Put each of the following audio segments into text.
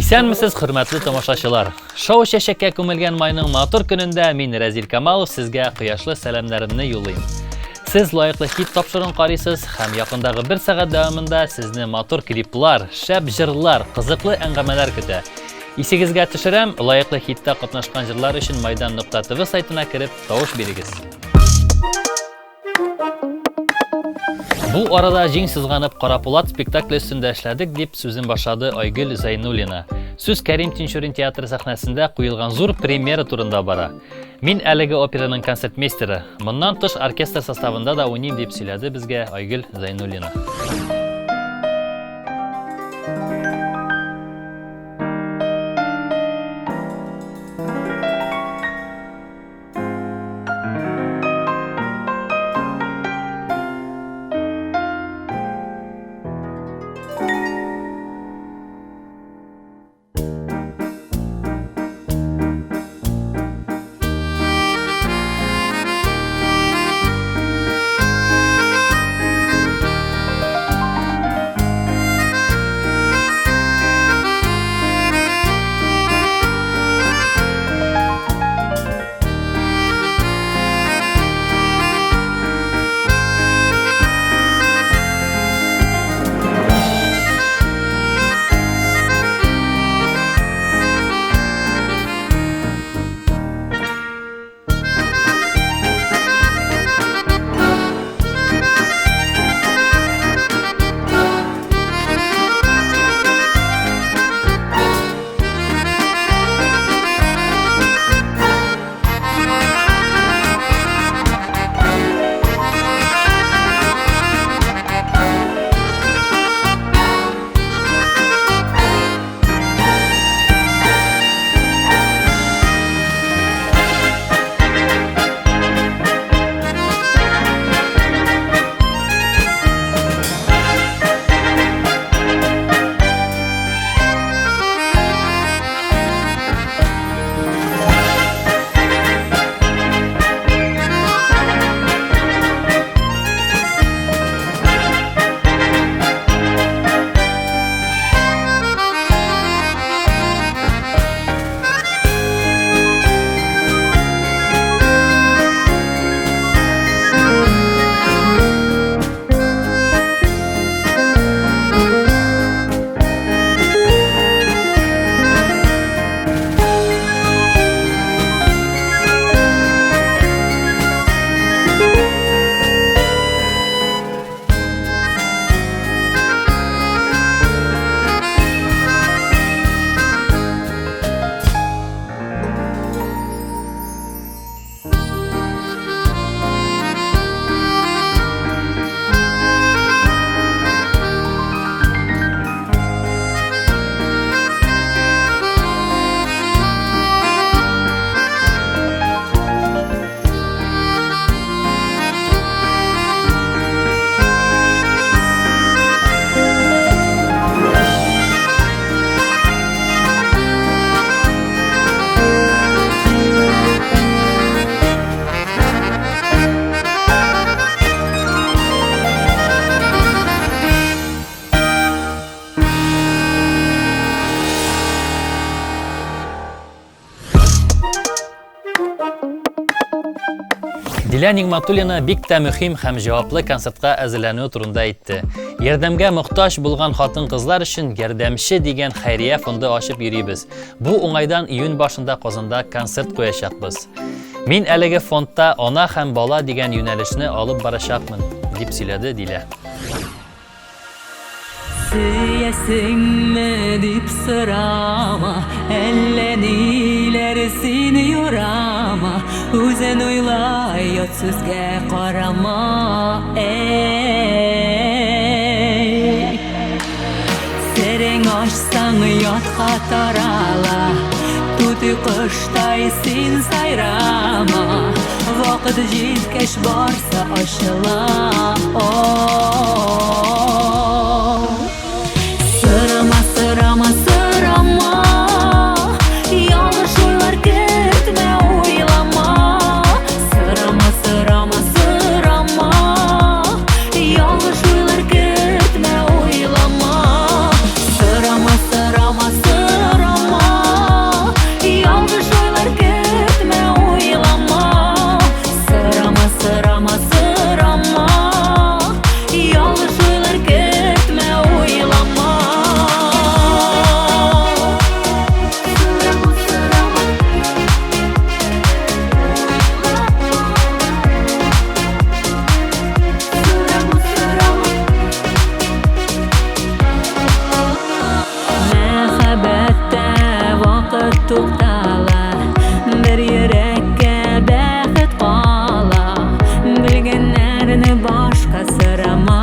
Исәнмесез, хөрмәтле тамашачылар. Шоу чәчәккә күмелгән майның матур көнендә мин Разил Камалов сезгә кояшлы сәламнарымны юллыйм. Сез лаеклы хит тапшырын карыйсыз һәм якындагы 1 сәгать дәвамында сезне матур клиплар, шәп җырлар, кызыклы әңгәмәләр көтә. Исегезгә төшерәм, лаеклы хиттә катнашкан җырлар өчен Майдан.tv сайтына кереп тавыш бирегез. Бу арада җиң сызганып Карапулат спектакле өстендә эшләдек дип сүзен башлады Айгөл Зайнуллина. Сүз Кәрим Тинчурин театры сәхнәсендә куелган зур премьера турында бара. Мин әлеге операның концертмейстеры. Моннан тыш оркестр составында да уйныйм дип сөйләде безгә Айгөл Зайнуллина. Дилә Нигъмәтуллина бик тә мөһим һәм җаваплы концертка әзерләнү турында әйтте. Ярдәмгә мохтаҗ булган хатын-кызлар өчен ярдәмче дигән хәйрия фонды ачып йөрибез. Бу уңайдан июнь башында Казанда концерт куячакбыз. Мин әлеге фондта ана һәм бала дигән юнәлешне алып барачакмын, дип сөйләде Дилә. Süyesinme dip sırama, ellenilersin yorama, Üzen uylay yot süzge karama, ey. Sereng açsan yot katarala, tutu kıştaysin sayrama, Vakit jitkeş barsa aşıla, oh. Sırama sırama sırama, yanlış oylar gitme oylama. Sırama sırama sırama, yanlış oylar gitme oylama. Sırama sırama sırama. sırama sırama yanlış oylar gitme oylama Sırama sırama Sırama sırama Mehabette vakit to'xtala bir yurakka baxit qola bilganlarini boshqa sirama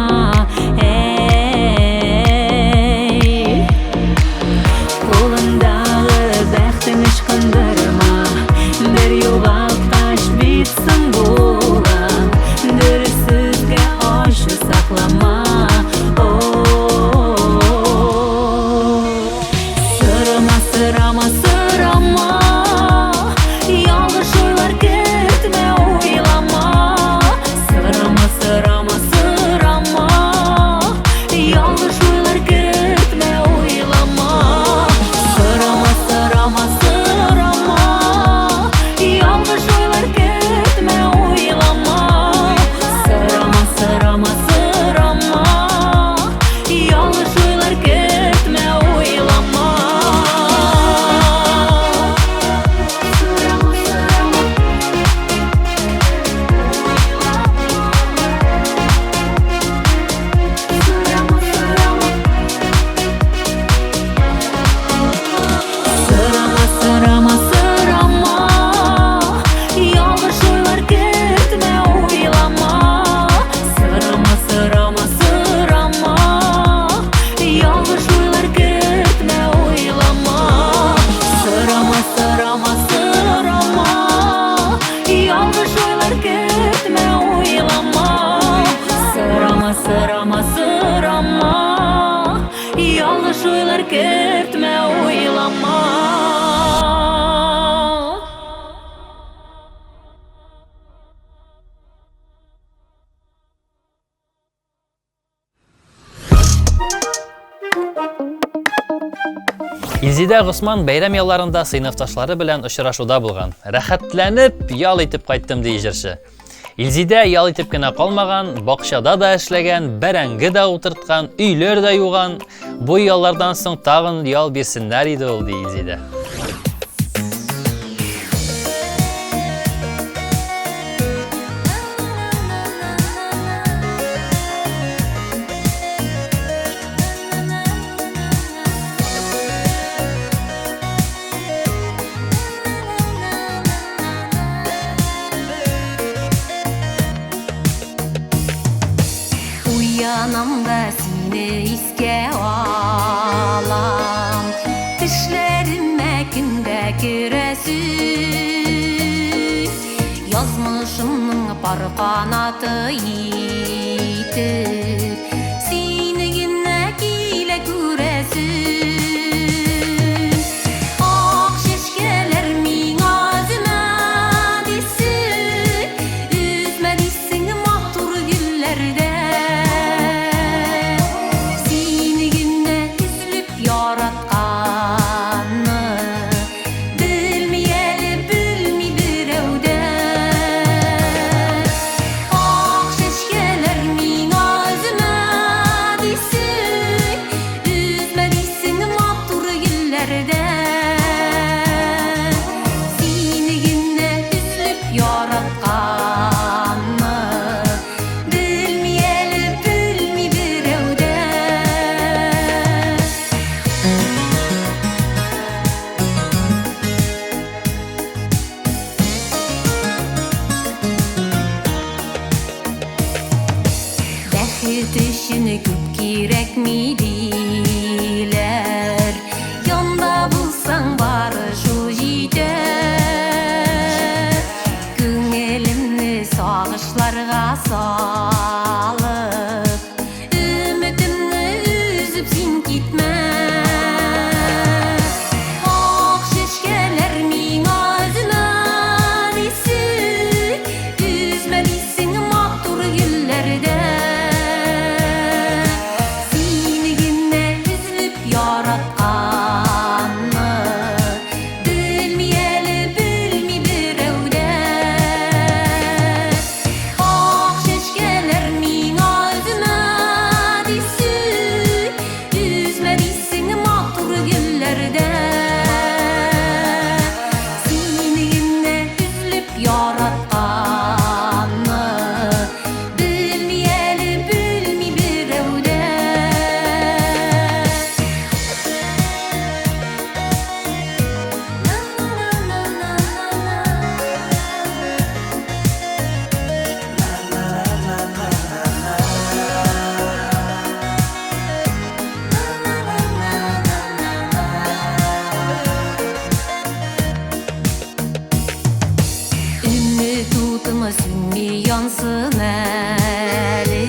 ey qo'lindagi baxtini ishqindirma bir yo'g'altqash bitsin bo'la durusizga oshi saqlama Sırama sırama sırama yanlış oylar gitme oylama Sırama sırama sırama yanlış oylar gitme oylama Sırama sırama sırama yanlış oylar gitme oylama Sırama sırama sırama yanlış oylar gitme oylama Sırama sırama Sırama sırama Sırama sırama sırama yanlış oylar gitme oylama Sırama sırama sırama yanlış oylar gitme oylama Sırama sırama sırama yanlış oylar gitme oylama Sırama sırama sırama yanlış oylar gitme oylama Илзидә Госман бәйрәм ялларында сыйныфташлары белән очрашуда булган. Рәхәтләнеп ял итеп кайттым ди җырчы. Илзидә ял итеп кенә калмаган, бакчада да эшләгән, бәрәңге дә утырткан, өйләр дә юган. Бу яллардан соң тагын ял бирсеннәр иде ул ди Илзидә. Uyanamda seni iske alam Düşlerime günde giresin Yazmışımın par kanatı itip Seni günlek ile göresin Ak şeşkeler min ağzıma desin Üzme desin mahtur güllerde Seni günde üzülüp yaratkanı Bilmeyeli bilmi bir evde Ak şeşkeler min ağzıma desin Üzme desin mahtur güllerde Seni günde üzülüp yaratkanı Bilmeyeli bilmi bir evde Bәхет үшін көп керек mi дейler Yanda bulsan bari şu жетер Көңілімні сағышларға салып Үмітімні үзіп сен кетме Ақ шешкелер min ağzıma desin Üzme desin mahtur güllerde Seni günde üzülüp yaratkanı Bilmeyeli bilmi bir evde yansın eli.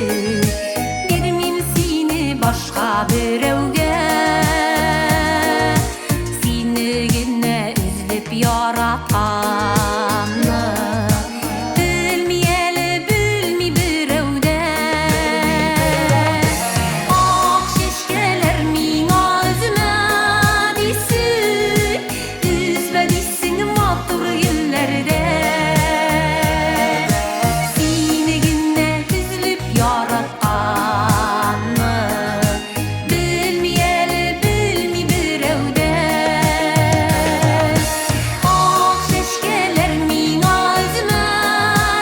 Vermem seni başka birevge, seni gene üzülüp yaratanı. Bilmeyeli bilmi birevde, ak şeşkeler mina özüme disin, üzme disin matur yillerde. Seni gene üzülüp yaratanı, bilmeyeli bilmi birevde. Ak şeşkeler mina özüme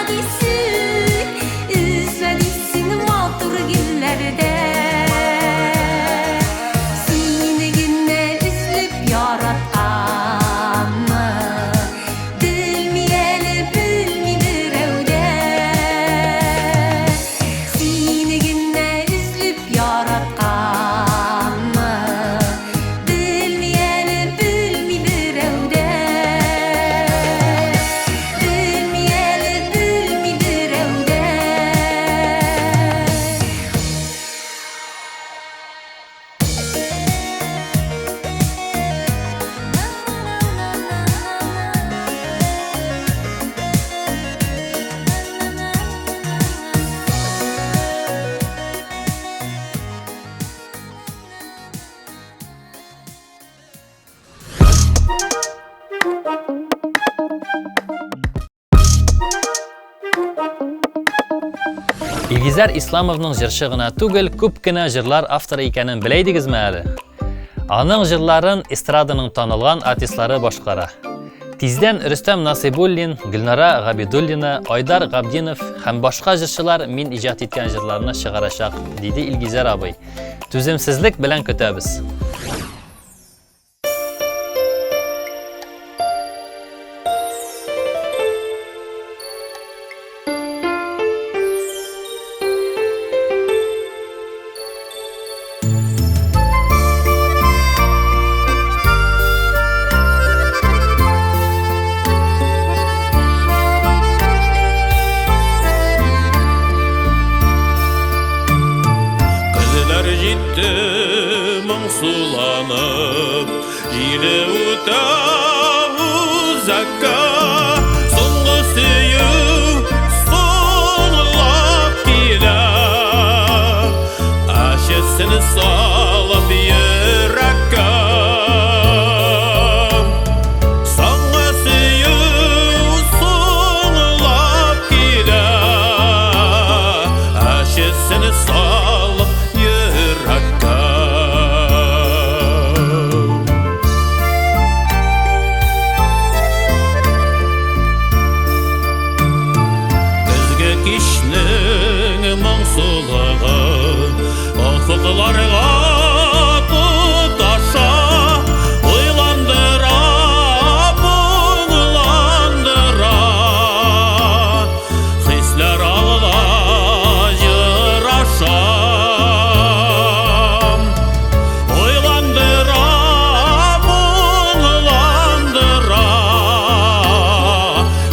disin, üzme disin matur yillerde. Seni gene üzülüp yaratanı, bilmeyeli bilmi birevde. Seni gene üzülüp yaratanı, bilmeyeli bilmi birevde. Bilmeyeli bilmi birevde. İlgizar İslamovның җырчы гына түгел, күп кенә җырлар авторы икәнен беләйдегезме әле? Аның җырларын эстраданың танылган артистлары башкара. Тиздән Рөстәм Насыйбуллин, Гөлнара Габидуллина, Айдар Габдинов һәм башка җырчылар мин иҗат иткән җырларны чыгарачак, диде Илгизар абый. Түземсезлек белән көтәбез. Kızlar gitti moңсуланып, җиле үтә узакка. Соңгы сөю соңлап килә, ачысын салып йөрәккә. Соңгы сөю соңлап килә, ачысын салып йөрәккә. Көзге кичнең моңсулыгы офыкларга туташа, уйландыра, моңландыра. Хисләр алда җыраша, уйландыра, моңландыра.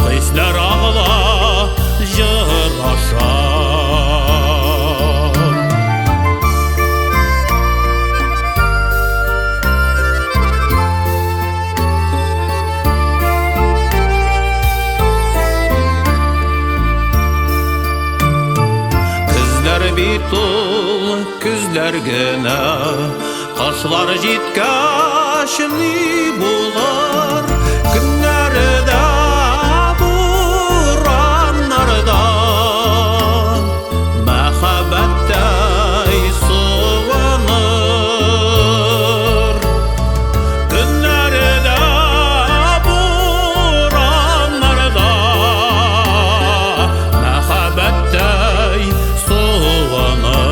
Хисләр алда җыраша. Күзләр бит ул күзләр генә, кашлар җиткәч ни булыр? Көннәрдә бураннарда мәхәббәттәй суыныр. Көннәрдә бураннарда мәхәббәттәй суыныр.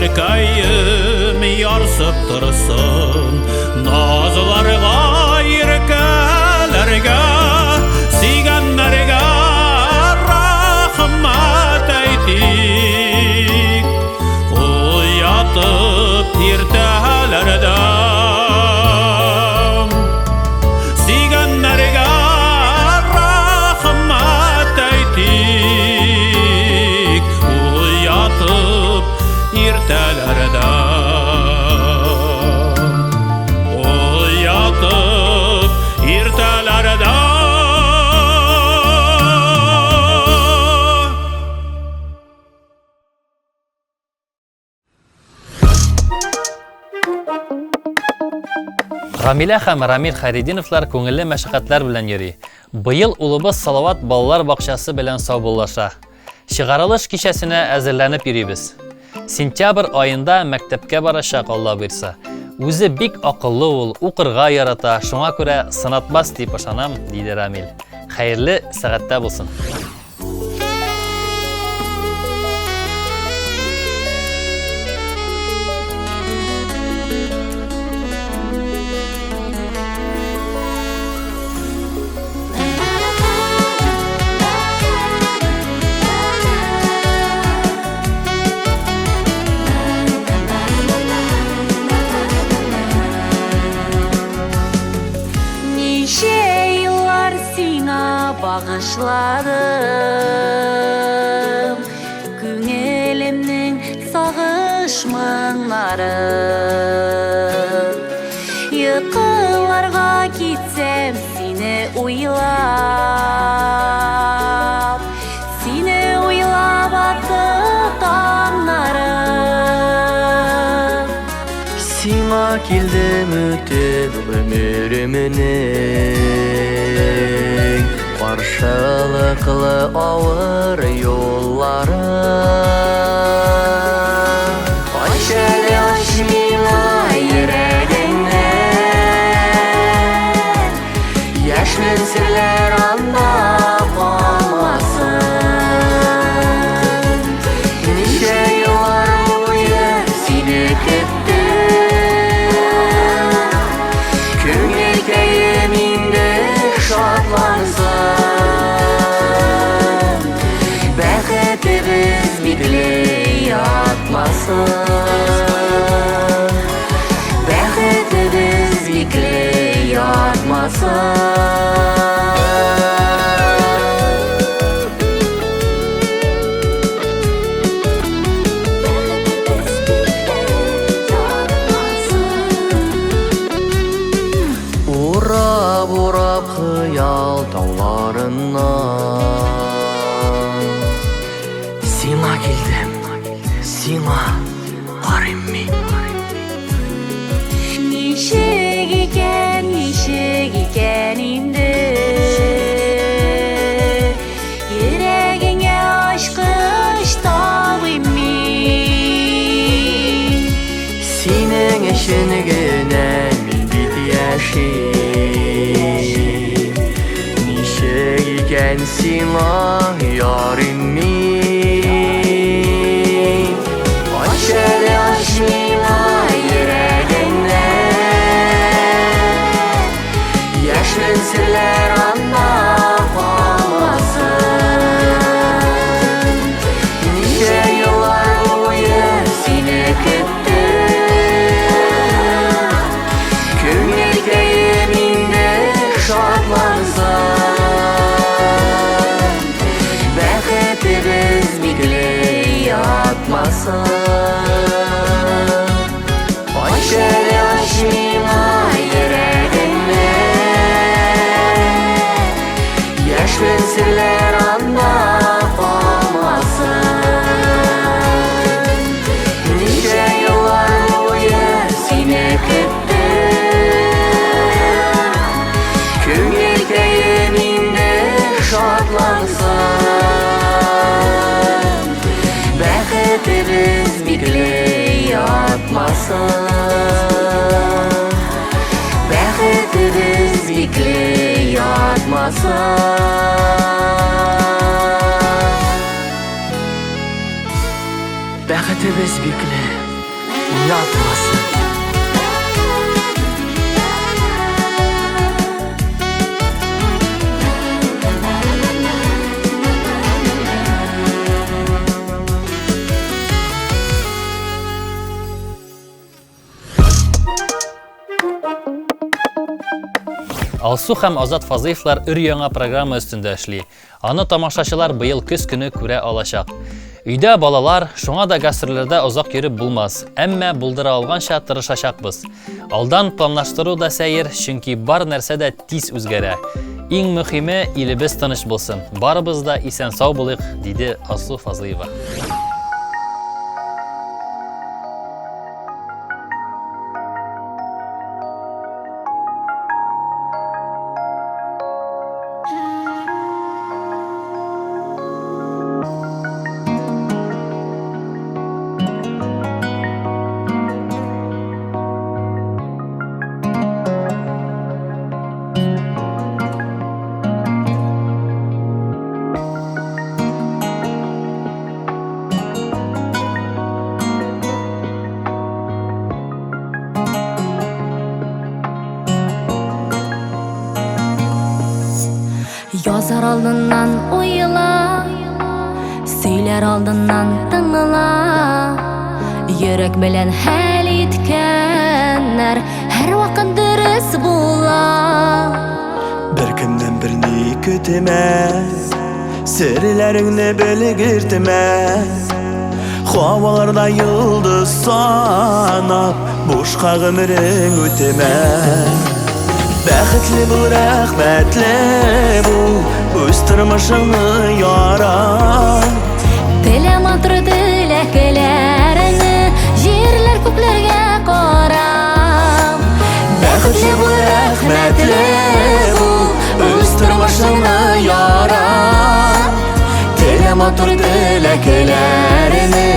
Күңелкәем ярсып торсын, назларга, иркәләргә, сөйгәннәргә рәхмәт әйтик. Уятып иртә Гамилә һәм Рамил Хайретдиновлар күңелле мәшәкатьләр белән йөри. Быел улыбыз Салават балалар бакчасы белән саубуллаша. Чыгарылыш кичәсенә әзерләнеп йөрибез. Сентябрь айында мәктәпкә барачак, Алла бирса. Үзе бик акыллы ул, укырга ярата, шуңа күрә сынатмас дип ышанам, диде Рамил. Хәерле сәгатьтә булсын. Bağışladım Күңелемнең сагыш моңнарын Йокыларга китсәм сине уйлап атып таңнарым Сиңа килдем үтеп гомеремнең Каршылыклы авыр юллары Ач әле ач миңа йөрәгеңнән Яшьлек серләр анда калмасын Ничә еллар буе сине көттем Күңелкәем инде шатлансын Бәхетебез бикле ятмасын Бәхетебез бикле ятмасын Урап хыял тауларыннан Сиңа килдем, сиңа карыйм мин Ничек икән инде Йөрәгеңә ачкыч табыйм мин Синең өчен генә мин бит яшим Ничек икән сиңа ярым мин Ач әле ач миңа йөрәгеңнән Яшьлек серләр анда калмасын Ничә еллар буе сине көттем Күңелкәем инде шатлансын Бәхетебез бикле ятмасын Ач әле ач миңа йөрәгеңнән Яшьлек серләр анда калмасын Ничә еллар буе сине көттем Күңелкәем инде шатлансын Бәхетебез бикле ятмасын Бәхетебез бикле ятмасын Бәхетебез бикле ятмасын Алсу һәм Азат Фазыевлар өр-яңа программа өстендә эшли. Аны тамашачылар быел көз көне күрә алачак. Өйдә балалар, шуңа да гастрольләрдә озак йөреп булмас. Әмма булдыра алганча тырышачакбыз. Алдан планлаштыру да сәер, чөнки бар нәрсә дә тиз үзгәрә. Иң мөһиме, илебез тыныч булсын. Барыбыз да исән-сау булыйк, диде Алсу Фазыева. Yazar aldından oyla, söyler aldından tınla. Yürek bilen hal etkenler her vakit dürüst bula. Bir kimden birini kütüme, sirlerini bilgirtime. Havalarda yıldız sanap, boşqa ömrün ötüme. Bäxtli bu, rahmetli bu, öz turmuşunu yarat. Dilem atır dileklerini, yerler köklerge qarab. Bäxtli bu, rahmetli bu, öz turmuşunu yarat. Dilem atır dileklerini,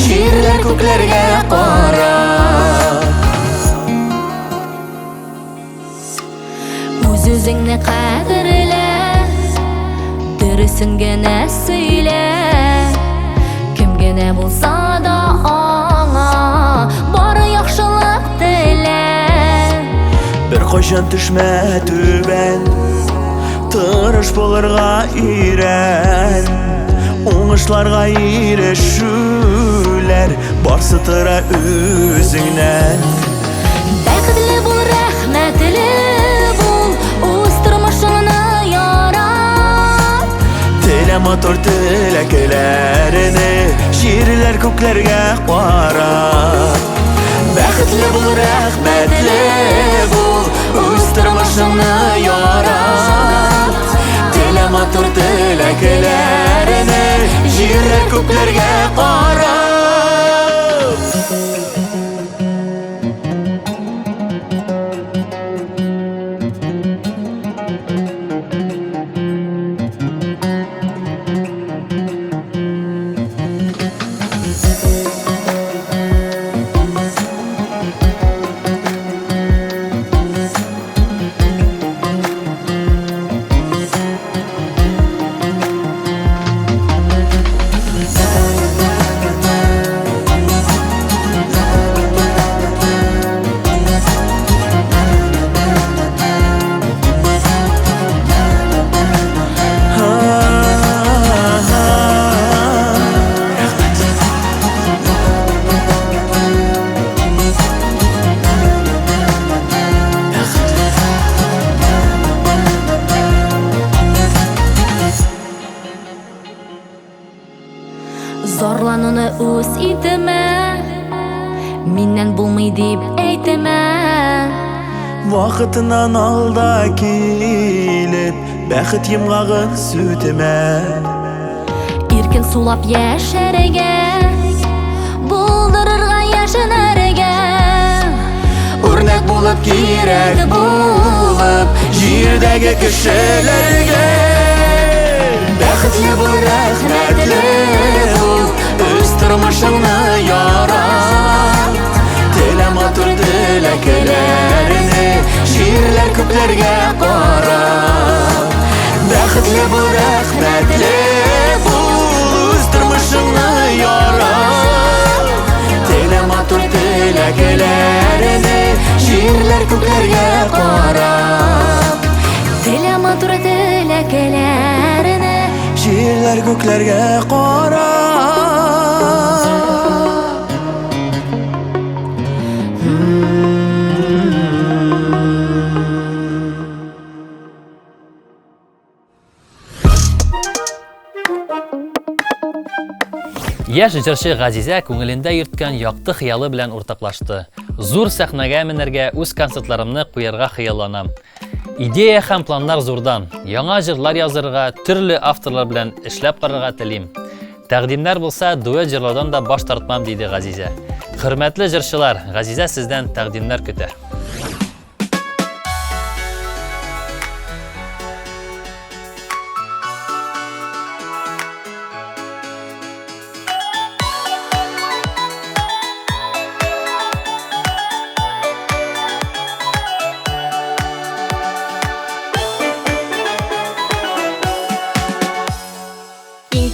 yerler köklerge qarab. Özüngni qadirle, dürüsün gene söyle. Kimgene bulsa da ana, bari yaxşılık dile. Bir qoşan düşme tüben, tırış bulurga iren. Oңышларга ирешүләр, барсы тыра үзеңнән. Бәхетле бул, рәхмәтле бул, үз тормышыңны ярат. Теле матур теләкләрне, җирләр күкләргә карап. Бәхетле бул, рәхмәтле бул, үз тормышыңны ярат. Теле матур теләкләрне, җирләр күкләргә карап. Zorlanını öz itime, minnen bulmay dip eytime. Вакытынан алда килеп, бәхет йомгагын сүтемә. Иркен сулап яшәргә, булдырырга яшенәргә. Үрнәк булып, кирәк булып, җирдәге кешеләргә. Бәхетле бул, рәхмәтле бул, үз тормышыңны ярат. Теле матур теләкләрне, җирләр күкләргә карап. Бәхетле бул, рәхмәтле бул, үз тормышыңны ярат. Теле матур теләкләрне, җирләр күкләргә карап. Теле матур теләкләрне, җирләр күкләргә карап. Яшь җырчы Газизә күңелендә йөрткән якты хыялы белән уртаклашты. Зур сәхнәгә менәргә, үз концертларымны куярга хыялланам. Идея һәм планнар зурдан. Яңа җырлар язырга, төрле авторлар белән эшләп карарга телим. Тәкъдимнәр булса, дуэт җырлаудан да баш тартмам, диде Газизә. Хөрмәтле җырчылар, Газизә сездән тәкъдимнәр көтә.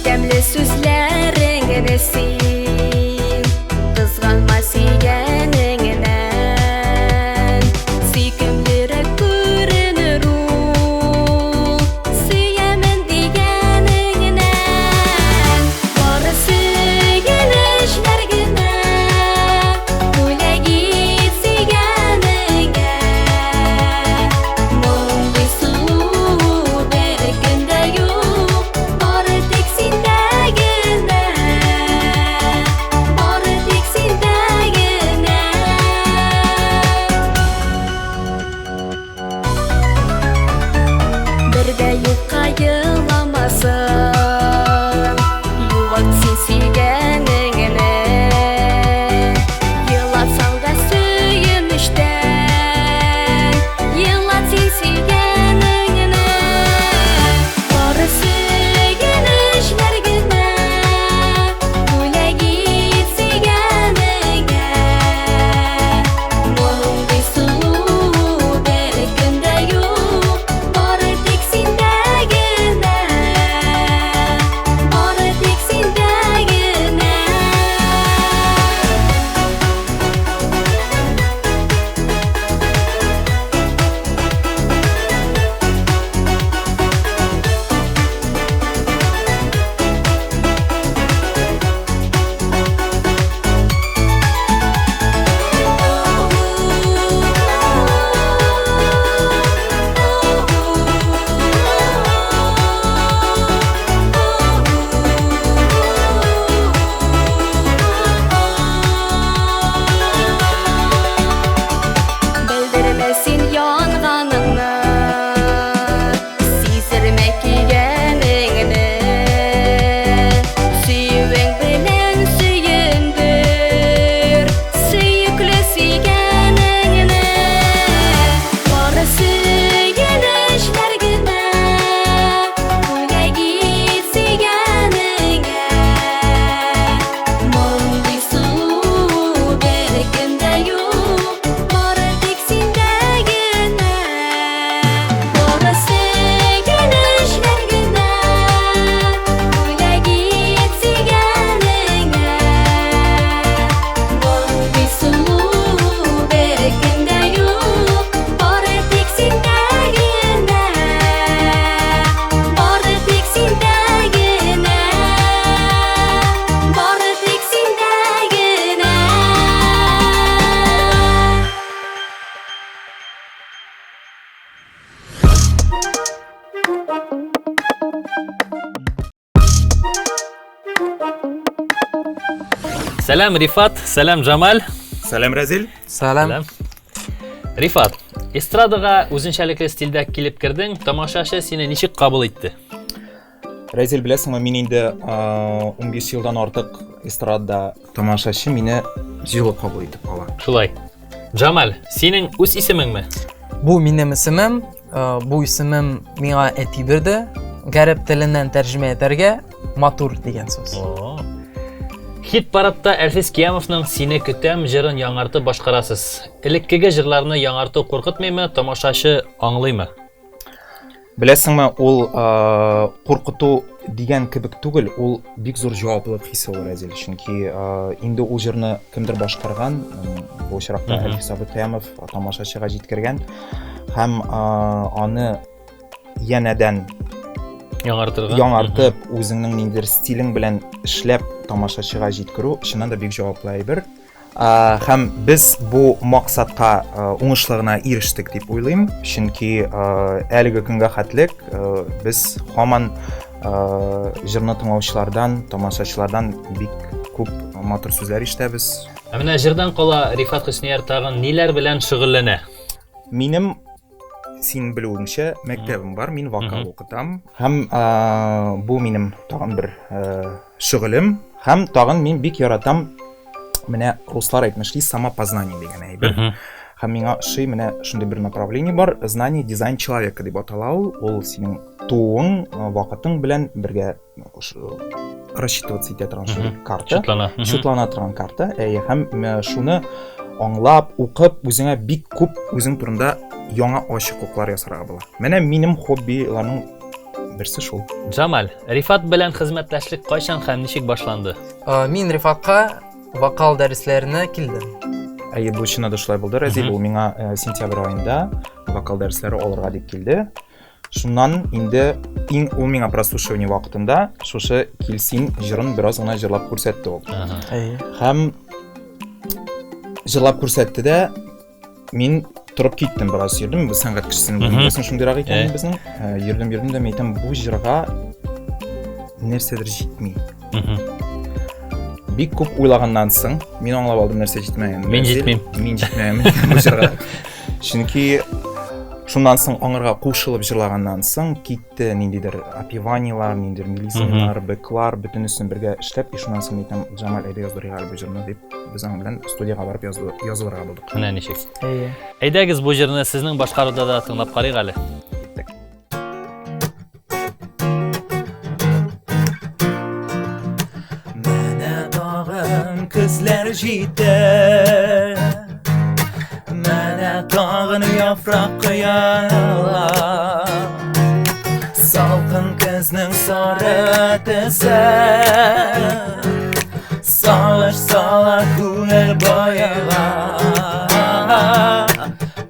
Тәмле сүзләрең рәсим, кызганма сөйгәнеңнән. Сәлам Рифат, сәлам Джамаль. Сәлем Разил. Сәлам. Рифат, эстрадаға үзенчәлекле стильдә килеп кирдең, тамашачы сине ничек кабул итте? Разил, білесің, мен енді 15 жылдан артық эстрадада тамашачы мені жылы қабыл етіп ала. Шулай. Джамаль, синең үз исемеңме? Bu benim isimim. Bu isimim meni aytib berdi. Garib tilidan tarjima etarga Matur degan so'z. Хит парадта Әлфис Киямовның «Сине көтәм» җырын яңартып башкарасыз. Элеккеге җырларны яңарту куркытмыймы, тамашачы аңлыймы? Білесіңме, ол қорқыту деген кебек түгел, ол бик зор жауаплылық хисі ол, Разил. Чөнки инде ол жырны кімдір башкарган, бұл очракта Әлфис Киямов тамашачыга җиткергән һәм аны янәдән яңартып, үзеңнең ниндидер стилең белән эшләп тамашачыга җиткерү чыннан да бик җаваплы әйбер. Һәм без бу максатка уңышлы гына ирештек дип уйлыйм. Чөнки әлеге көнгә хәтлек без һаман җырны тыңлаучылардан, тамашачылардан бик күп матур сүзләр ишетәбез. Менә җырдан кала Рифат Хөснияр тагын ниләр белән шөгыльләнә? Минем син белүеңчә мәктәбем бар, мин вокал укытам. Һәм бу минем тагын бер шөгылем. Һәм тагын мин бик яратам менә руслар әйтмешли самопознание дигән әйбер. Һәм миңа ошый менә шундый бер направление бар, знание дизайн человека дип атала ул. Ул синең туың, вакытың белән бергә рассчитываться итә торган шундый карта. Шутлана торган карта. Һәм шуны аңлап, укып, үзеңә бик күп үзең турында яңа ачыклыклар ясарга була. Менә минем хоббиларның берсе шул. Джамаль, Рифат белән хезмәттәшлек кайчан һәм ничек башланды? Мин Рифатка вокал дәресләренә килдем. Бу чыннан да шулай булды. Разил ул миңа сентябрь аенда вокал дәресләре алырга дип килде. Шуннан инде ул миңа прослушивание вакытында шушы килсин җырын бераз гына җырлап күрсәтте ул. Һәм җырлап күрсәтте дә мин тұрып киттем, бераз йөрдем, без сәнгать кешесен беләсең шундыйрак икән безнең. Йөрдем дә әйтәм, бу җырга нәрсәдер җитми. Бик күп уйлаганнан соң мин аңлап алдым нәрсә җитмәгән. Мин җитмим. Мин җитмәм бу җырга. Чөнки шуннан соң аңарга кушылып җырлаганнан соң китте ниндидер опеваниялар, ниндидер мелизмалар, беклар, бөтенесен бергә эшләп, шуннан соң әйтәм, Джамаль әйдә яздырыйк әле бу җырны дип, без аның белән студиягә барып язылырга булдык. Менә ничек. Әйдәгез бу җырны сезнең башкаруда да тыңлап карыйк әле. Менә тагын көзләр җитә. Менә тагын яфрак кояла. Салкын көзнең сары төсе. Салыш сала күңел баяга.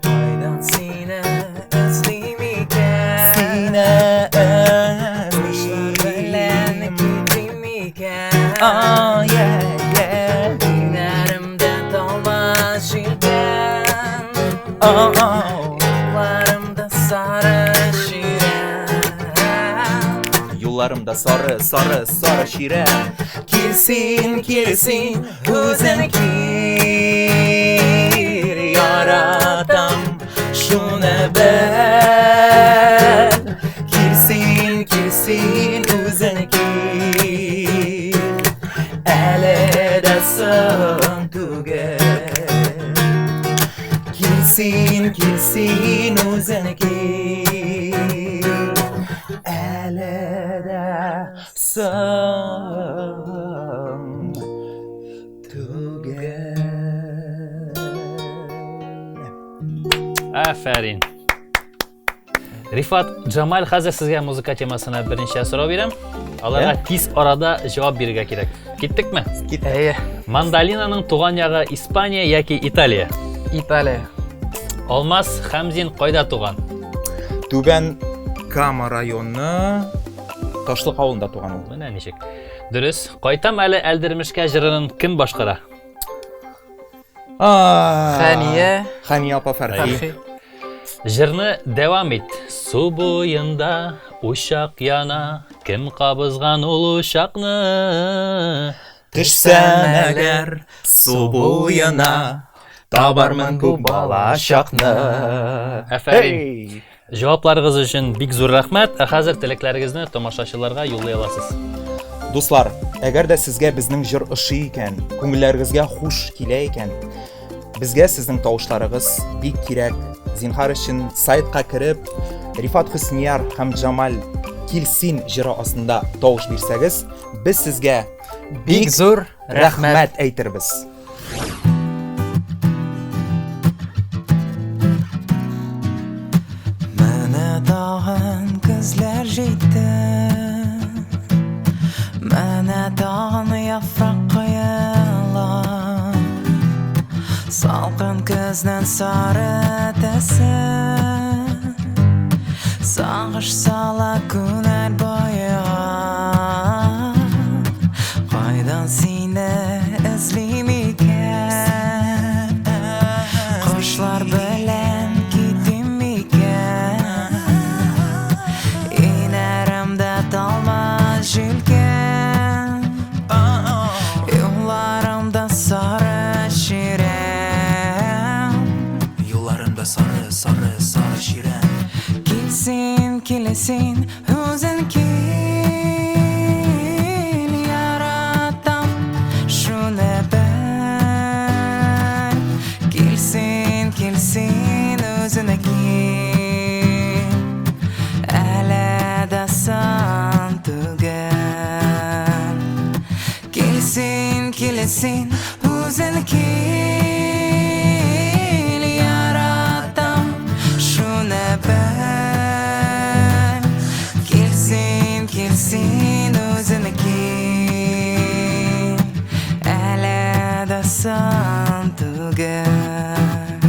Кайдан сине эзлим икән? Сине эзлим икән? Günlerimde dolmaz şirken, yollarımda sarı şiren. Yollarımda sarı şiren. Kilsin özün kir yaratam şuna bel. Kilsin özün kir eledesin tügel. Kilsin özün kir eledesin tügel. Aferin. Rifat, Джамаль хәзер сезгә музыка темасына беренче сорау бирәм. Аларга тиз арада җавап бирергә кирәк. Киттекме? Мандалинаның туган ягы Испания яки Италия? Италия. Алмаз Хәмзин кайда туган? Түбән Кама районы Ташлык авылында туган ул. Менә ничек. Дөрес. Кайтам әле әлдермешкә җырын кем башкара? Хәния апа Фәрхи. Җырны дәвам ит. Су буенда ушак яна, кем кабызган ул ушакны? Düşsem eğer su boyuna, tabarmın bu balaşakны. Aferin. Cevaplarınız için big zor rahmet. Hazır tileklerinizni tomoshachilarga yo'llay olasiz. Dostlar, eğer de sizge bizning jir ishi ekan, ko'ngilleringizga xush kela ekan, bizga sizning tovushlarınız big kerak. Zinhar için saytga kirib, Rifat Husniyar ham Jamal Kilsin jiri ostida tovush bersangiz, biz sizga Big zo'r rahmat. rahmat aytirmiz. Mana tag'in kuzlar jetdi, mana tag'in yaproq qo'yalar, salqin kuzdan saritasan, sog'ish sola kunar bo'yiga, qaydan seni izlayim ekan, qushlar bilan ketim ekan, inarimda talma julkan, yo'llarimda sari shirin, yo'llarimda sari shirin. Kelsin o'zing kel, yaratam shuni bil. Kelsin o'zing kel, aladasan tugan. Kelsin o'zing kel, yaratam shuni bil. Kelsin o'zing kel, aladasan tugan.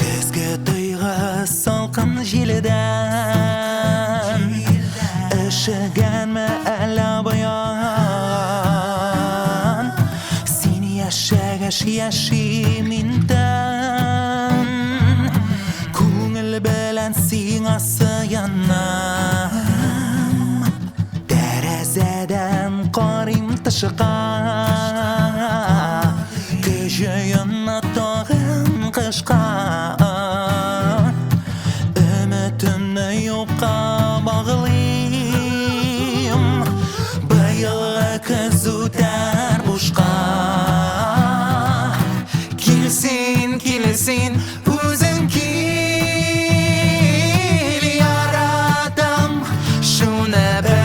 Kuzgi tuyg'u salqin jilidan, ishiganmi alabayon, seni yashagash yashimindan, ko'ngil bilan senga sig'anam, derazadan qorim tishqa, ko'zimni tog'im qishqa, umidimni yo'qqa bog'layim, bayilg'i kuz o'tar boshqa. Kelsin o'zing kel, yaratam shuni bil.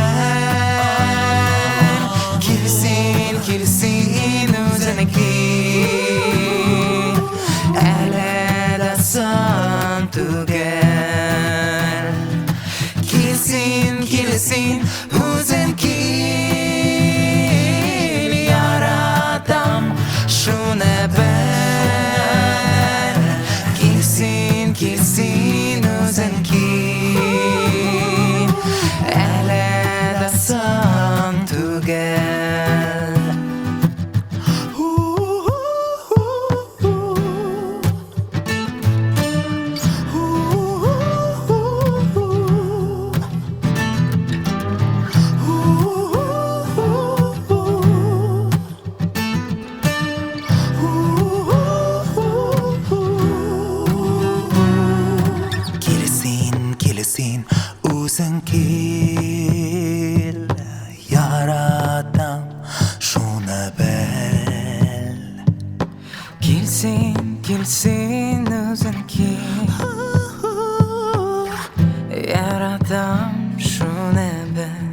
Kelsin o'zing kel, aladasan tugan. Kelsin o'zing kel, yaratam shuni bil. Kelsin o'zing kel, aladasan tugan. Kelsin o'zing kel, yaratam shuni bil. Kelsin o'zing kel, yaratam shuni bil.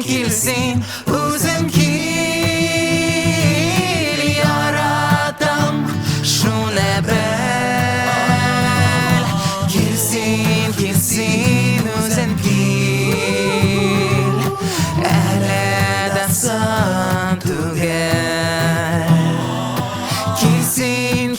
Kelsin o'zing kel, yaratam shuni bil. Kelsin o'zing kel, aladasan tugan. Kelsin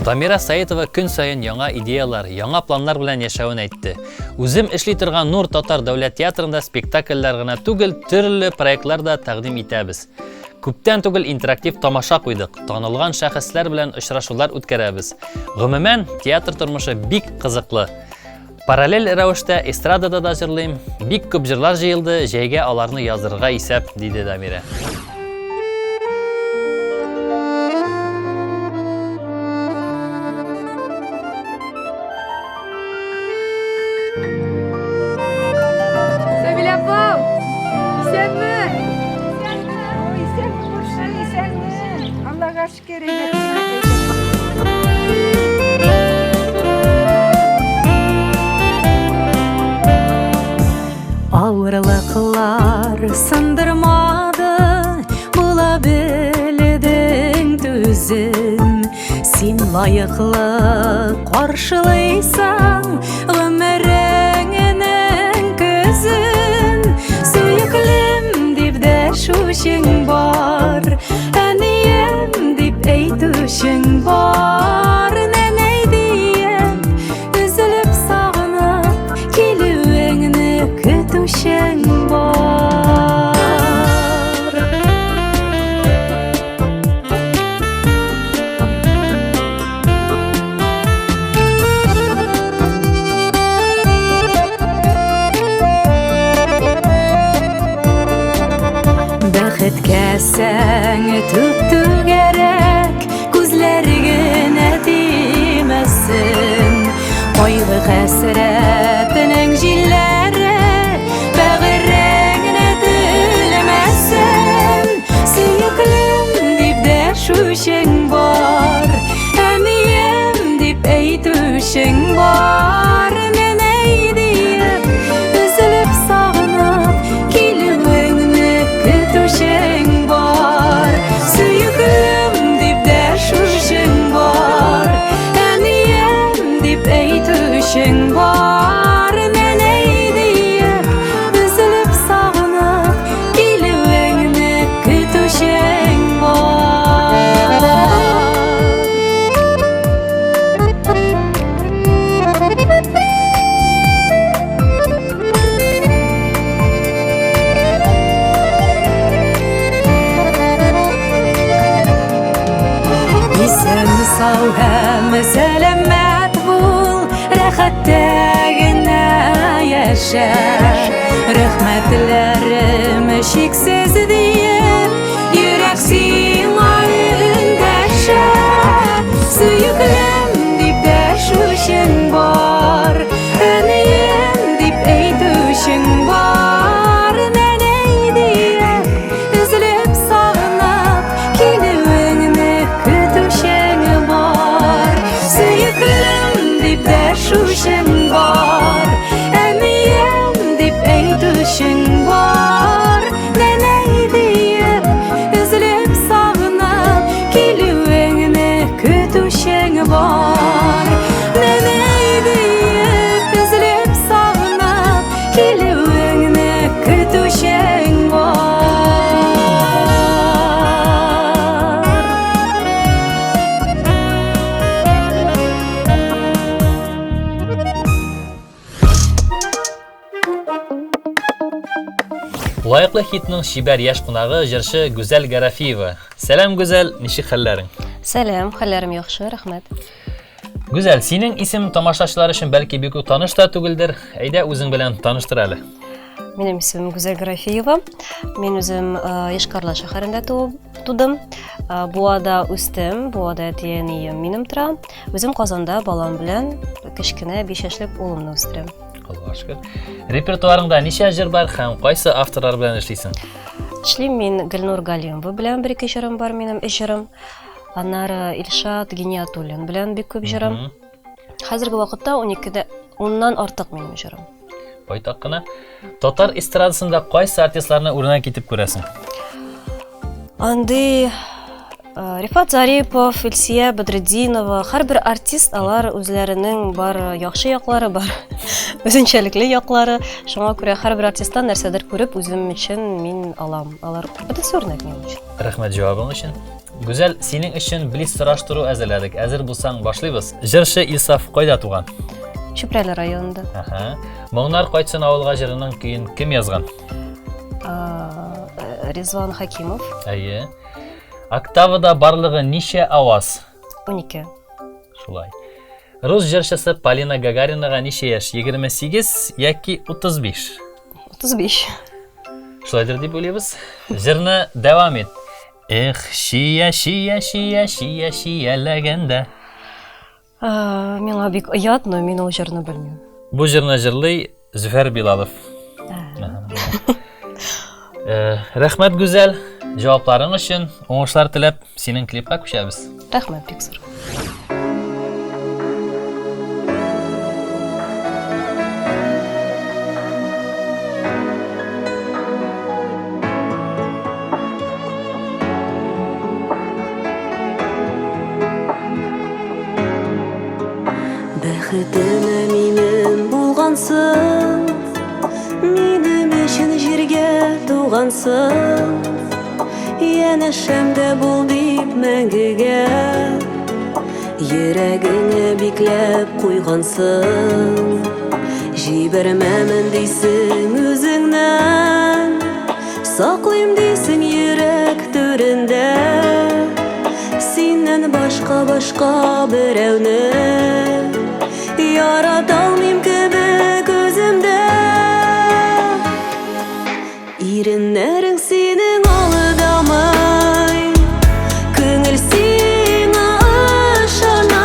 Дамира Саитова көн сайын яңа идеялар, яңа планнар белән яшәвен әйтте. Үзем эшли торган Нур Татар дәүләт театрында спектакльләр гына түгел, төрле проектлар да тәкъдим итәбез. Күптән түгел интерактив тамаша куйдык, танылган шәхесләр белән очрашулар үткәрәбез. Гомумән, театр тормышы бик кызыклы. Параллель рәвештә эстрадада да җырлыйм, бик күп җырлар җыелды, җәйгә аларны язырга исәп, диде Дамира. Sevil ablam, sen mi? Oy sen mi kurşun, sen mi? Allah'a şükür Ağırlıklar sındırmadı, bulabildin düzün. Sen layıklı karşılaysan ömrünün gözün. Süyüklüm dip de şuşun var, eniyem dip eytüşün var. Neney diyem, üzülüp sağınıp kilüğünü kütüşün var. Bәхеткә сәң түптү gerek, күзләргенә тимәсен. Кайгы хәсрәтенең җилләре бәгыреңне телмәсен. Сөеклем дип дә шушың бар, әнием дип әйтүшең бар. Нәнәй диеп, üzülüp sağınып килүеңне көтүшең бар. Сөеклем дип дә шушың бар, әнием дип әйтүшең бар. Нәнәй диеп, üzülüp sağınып килүеңне көтүшең бар. Исән сау һәм сәламәт бул, рәхәттә генә яшә. Рәхмәтләрем чиксез диеп, йөрәк сиңа өндәшә. Сөеклем дип дә шушың бар, әнием дип әйтүшең бар. Нәнәй диеп, üzülüp sağınып килүеңне көтүшең бар. Сөеклем дип дә шушың бар, әнием дип әйтүшең бар. Нәнәй диеп, üzülüp sağınып килүеңне көтүшең бар. Нәнәй диеп, üzülüp sağınып килүеңне көтүшең бар. Лайыклы хитның шибәр яшь кунагы җырчы Гүзәл Гарафиева. Сәлам Гүзәл, ничек хәлләрең? Сәлам, хәлләрем яхшы, рәхмәт. Гүзәл, синең исем тамашачылар өчен бәлки бик үк таныш та түгелдер. Әйдә үзең белән таныштыр әле. Минем исемем Гүзәл Гарафиева. Мин үзем Ешкарла шәһәрендә тудым. Буада үстем, Буада әтиәнием минем тора. Үзем Казанда балам белән кечкенә 5 яшьлек улымны үстерәм. Аллага шөкер. Репертуарыңда ничә җыр бар һәм кайсы авторлар белән эшлисең? Эшлим мин Гөлнур Галимова белән бер-ике җырым бар минем, җырым. Аннары Илшат Гениатуллин белән бик күп җырым. Хәзерге вакытта 10-нан артык минем җырым. Байтак кына. Татар эстрадасында кайсы артистларны үрнәк итеп күрәсең? Андый Рифат Зарипов, Илсия Бадретдинова, һәрбер артист алар үзләренең бар яхшы яклары бар, үзенчәлекле яклары. Шуңа күрә һәрбер артисттан нәрсәдер күреп үзем өчен мин алам. Алар бөтен үрнәк минем өчен. Рәхмәт җавабың өчен. Гүзәл, синең өчен блиц сораштыру әзерләдек. Әзер булсаң башлыйбыз. Җырчы Илсаф кайда туган? Чүпрәле районында. Моңнар кайтсын авылга җырының көен кем язган? Резван Хакимов. Әйе. Октавада барлыгы ничә аваз? 12. Шулай. Рус җырчысы Полина Гагаринага ничә яшь? 28 яки 35? 35. Шулайдыр дип уйлыйбыз. Җырны дәвам ит. Эх, шия, шия, шия, шия, шияләгәндә. Миңа бик оят, но мин ул җырны белмим. Бу җырны җырлый Зөфәр Билалов. Рәхмәт Гүзәл, җавапларың өчен уңышлар теләп, синең клипка күчәбез. Рәхмәт бик зур. Бәхетемә минем булгансың, минем өчен җиргә тугансың. Янәшәмдә бул дип мәңгегә, йөрәгеңә бикләп куйгансың. Җибәрмәмен дисең үзеңнән, саклыйм дисең йөрәк түрендә. Синнән башка берәүне ярата алмыйм кебек үземдә. Иреннәрең синең алыдамый, күңел сиңа ышана.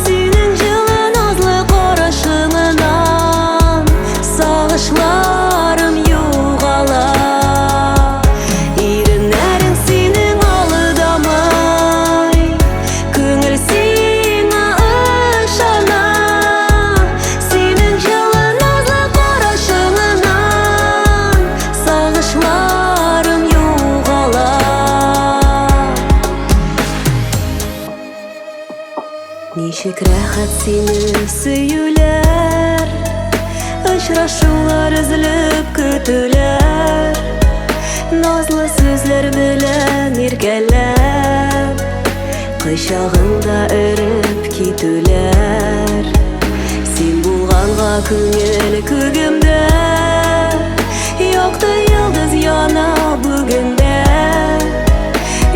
Синең җылы назлы карашыңнан сагышларым югала. Иреннәрең синең алыдамый, күңел сиңа ышана. Синең җылы назлы карашыңнан сагышларым югала. Ничек рәхәт сине сөюләр, очрашулар өзелеп көтүләр. Назлы сүзләр белән иркәләп, кочагыңда өреп китүләр. Син булганга күңел күгемдә, якты йолдыз яна бүгендә.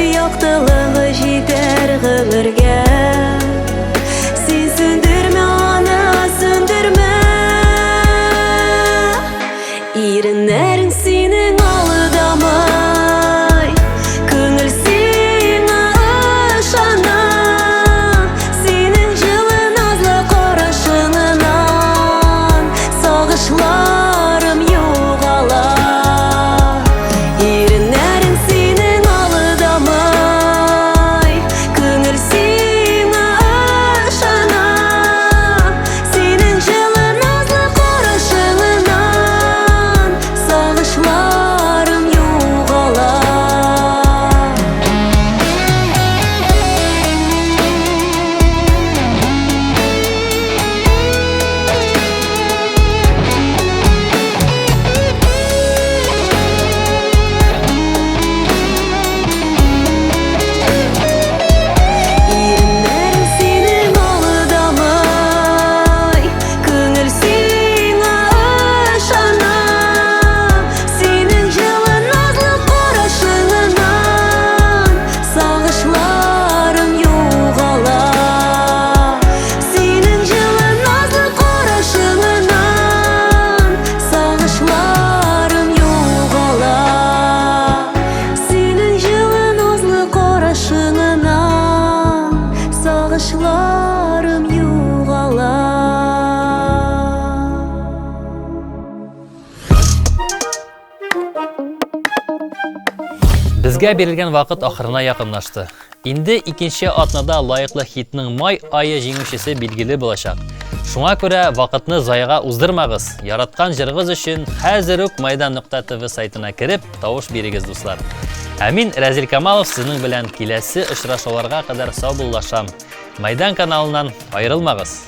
Яктылыгы җитәр гомергә, син сүндермә аны, сүндермә. Иреннәрең синең алыдамый, күңел сиңа ышана. Синең җылы назлы карашыңнан сагышларым югала. Иреннәрең синең алыдамый, күңел сиңа ышана. Синең җылы назлы карашыңнан сагышларым югала. Иреннәрең синең алыдамый, күңел сиңа ышана. Синең җылы назлы карашыңнан сагышларым югала. Синең җылы назлы карашыңнан сагышларым югала. Синең җылы назлы карашыңнан сагышларым югала. Безгә бирелгән вакыт ахырына якынлашты. Инде икенче атнада лайыклы хитның май айы җиңүчесе билгеле булачак. Шуңа күрә вакытны заяга уздырмагыз. Яраткан җырыгыз өчен хәзер үк майдан.тв сайтына кереп тавыш бирегез, дуслар. Ә мин Рәзил Камалов сезнең белән киләсе очрашуларга кадәр сау буллашам. Майдан каналыннан аерылмагыз.